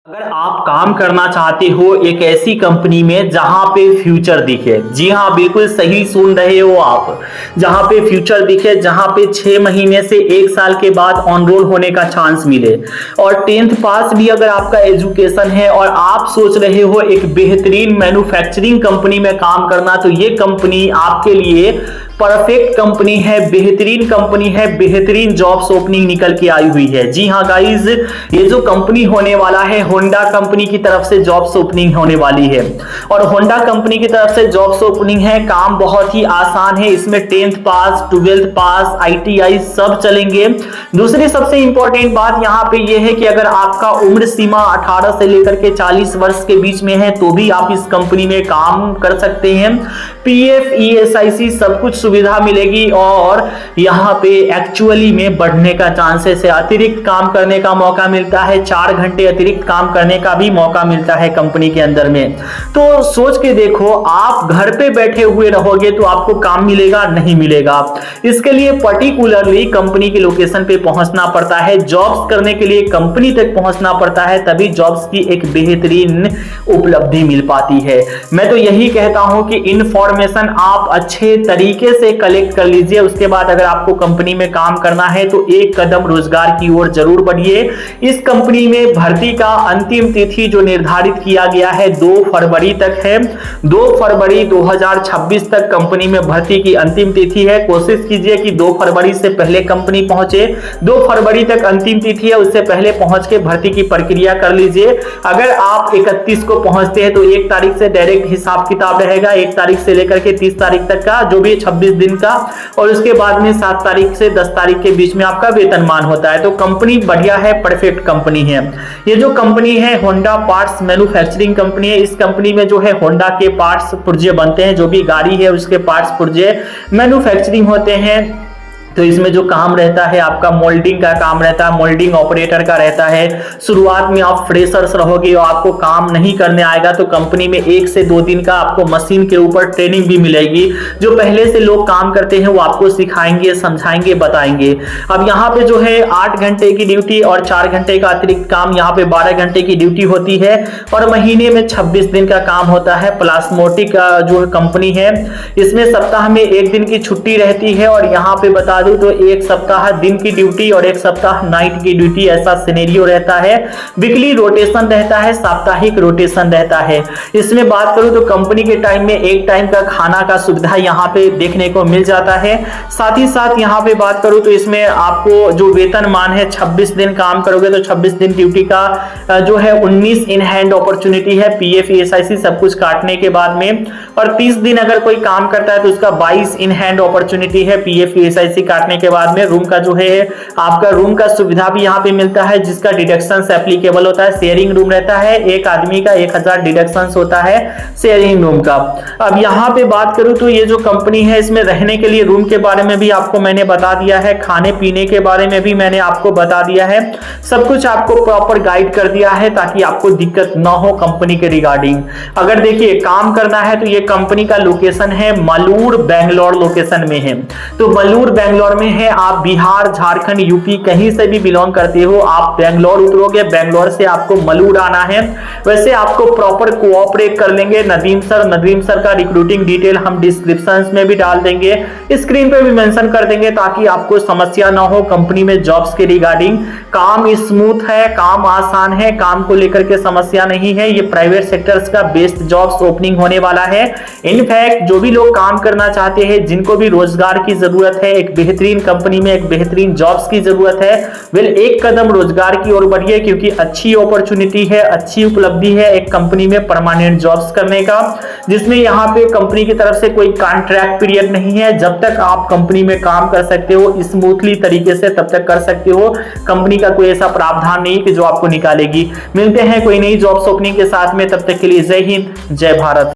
अगर आप काम करना चाहते हो एक ऐसी कंपनी में जहां पे फ्यूचर दिखे, जी हाँ बिल्कुल सही सुन रहे हो आप, जहां पे फ्यूचर दिखे, जहां पे 6 महीने से 1 साल के बाद ऑन रोल होने का चांस मिले और 10th पास भी अगर आपका एजुकेशन है और आप सोच रहे हो एक बेहतरीन मैन्युफैक्चरिंग कंपनी में काम करना, तो ये कंपनी आपके लिए परफेक्ट कंपनी है, बेहतरीन कंपनी है, बेहतरीन जॉब्स ओपनिंग निकल के आई हुई है। जी हाँ गाइज, ये जो कंपनी होने वाला है होंडा कंपनी की तरफ से जॉब्स ओपनिंग होने वाली है और होंडा कंपनी की तरफ से जॉब्स ओपनिंग है। काम बहुत ही आसान है, इसमें 10th पास, 12th पास, ITI सब चलेंगे। दूसरी सबसे इंपॉर्टेंट बात यहाँ पे ये है कि अगर आपका उम्र सीमा 18 से लेकर के 40 वर्ष के बीच में है तो भी आप इस कंपनी में काम कर सकते हैं। PF ESIC सब कुछ सुविधा मिलेगी और यहाँ पे एक्चुअली में बढ़ने का चांसेस है, अतिरिक्त काम करने का मौका मिलता है, 4 घंटे अतिरिक्त काम करने का भी मौका मिलता है कंपनी के अंदर में। तो सोच के देखो, आप घर पे बैठे हुए रहोगे तो आपको काम मिलेगा नहीं मिलेगा, इसके लिए पर्टिकुलरली कंपनी के लोकेशन पे पहुंचना पड़ता है, जॉब्स करने के लिए कंपनी तक पहुंचना पड़ता है, तभी जॉब्स की एक बेहतरीन उपलब्धि मिल पाती है। मैं तो यही कहता हूं कि इंफॉर्मेशन आप अच्छे तरीके से कलेक्ट कर लीजिए, उसके बाद अगर आपको कंपनी में काम करना है तो एक कदम रोजगार की ओर जरूर बढ़िए। इस कंपनी में भर्ती का अंतिम तिथि जो निर्धारित किया गया है 2 फरवरी तक है। 2 फरवरी 2026 तक कंपनी में भर्ती की अंतिम तिथि है। कोशिश कीजिए कि 2 फरवरी से पहले कंपनी पहुंचे, 2 फरवरी तक अंतिम तिथि है, उससे पहले पहुंच के भर्ती की प्रक्रिया कर लीजिए। अगर आप 31 को पहुंचते हैं तो 1 तारीख से डायरेक्ट हिसाब किताब रहेगा, 1 तारीख से लेकर के 30 तारीख तक का जो भी 26 दिन का, और उसके बाद में 7 तारीख से 10 तारीख के बीच में आपका वेतनमान होता है। तो कंपनी बढ़िया है, परफेक्ट कंपनी है। ये जो कंपनी है होंडा पार्ट्स मैन्युफैक्चरिंग कंपनी है। इस कंपनी में जो है होंडा के पार्ट्स पुर्जे बनते हैं, जो भी गाड़ी है उसके पार्ट्स पुर्जे मैन्युफैक्चरिंग होते हैं। तो इसमें जो काम रहता है आपका मोल्डिंग का काम रहता है, मोल्डिंग ऑपरेटर का रहता है। शुरुआत में आप फ्रेशर्स रहोगे और आपको काम नहीं करने आएगा तो कंपनी में 1 से 2 दिन का आपको मशीन के ऊपर ट्रेनिंग भी मिलेगी। जो पहले से लोग काम करते हैं वो आपको सिखाएंगे, समझाएंगे, बताएंगे। अब यहाँ पे जो है 8 घंटे की ड्यूटी और 4 घंटे का अतिरिक्त काम, यहाँ पे 12 घंटे की ड्यूटी होती है और महीने में 26 दिन का काम होता है। प्लास्मोटिक जो कंपनी है इसमें सप्ताह में 1 दिन की छुट्टी रहती है और यहाँ पे बता तो 1 सप्ताह दिन की ड्यूटी और 1 सप्ताह नाइट की ड्यूटी, ऐसा सिनेरियो रहता है। वीकली रोटेशन रहता है, साप्ताहिक रोटेशन रहता है। इसमें बात करूं तो कंपनी के टाइम में 1 टाइम का खाना का सुविधा यहाँ पे देखने को मिल जाता है। साथ ही साथ यहाँ पे बात करूं तो इसमें आपको जो वेतनमान है, 26 दिन काम करोगे तो 26 दिन ड्यूटी का जो है 19 इन हैंड अपॉर्चुनिटी है, PF ESIC सब कुछ काटने के बाद में, और 30 दिन अगर कोई काम करता है तो उसका 22 इन हैंड अपॉर्चुनिटी है PF ESIC काटने के बाद में। रूम का जो है आपका रूम का सुविधा भी यहाँ पे मिलता है, जिसका डिडक्शन एप्लीकेबल होता है। शेयरिंग रूम रहता है, एक आदमी का 1000 डिडक्शन होता है शेयरिंग रूम का। अब यहाँ पे बात करूं तो ये जो कंपनी है इसमें रहने के लिए रूम के बारे में भी आपको मैंने बता दिया है, खाने पीने के बारे में भी मैंने आपको बता दिया है, सब कुछ आपको प्रॉपर गाइड कर दिया है ताकि आपको दिक्कत ना हो कंपनी के रिगार्डिंग। अगर देखिए काम करना है तो ये कंपनी का लोकेशन है मलूर, बेंगलोर लोकेशन में है। तो मलूर बेंगलोर में है, आप बिहार, झारखंड, यूपी कहीं से भी बिलोंग करते हो, आप बेंगलोर उतरोगे, बेंगलोर से आपको मलूर आना है। वैसे आपको प्रॉपर कोऑपरेट कर लेंगे नदीम सर का रिक्रूटिंग डिटेल हम डिस्क्रिप्शन में भी डाल देंगे, स्क्रीन पे भी मेंशन कर देंगे ताकि आपको समस्या ना हो कंपनी में जॉब्स के रिगार्डिंग। काम स्मूथ है, काम आसान है, काम को लेकर के समस्या नहीं है। ये प्राइवेट सेक्टर्स का बेस्ट जॉब्स ओपनिंग होने वाला है। इनफैक्ट जो भी लोग काम करना चाहते हैं, जिनको भी रोजगार की जरूरत है, एक बेहतरीन कंपनी में एक बेहतरीन जॉब्स की जरूरत है, वेल एक कदम रोजगार की ओर बढ़िए, क्योंकि अच्छी अपॉर्चुनिटी है, अच्छी उपलब्धि है एक कंपनी में परमानेंट जॉब्स करने का, जिसमें यहाँ पे कंपनी की तरफ से कोई कॉन्ट्रैक्ट पीरियड नहीं है। जब तक आप कंपनी में काम कर सकते हो स्मूथली तरीके से तब तक कर सकते हो, कंपनी का कोई ऐसा प्रावधान नहीं कि जो आपको निकालेगी। मिलते हैं कोई नई जॉब्स ओपनिंग के साथ में, तब तक के लिए जय हिंद, जय भारत।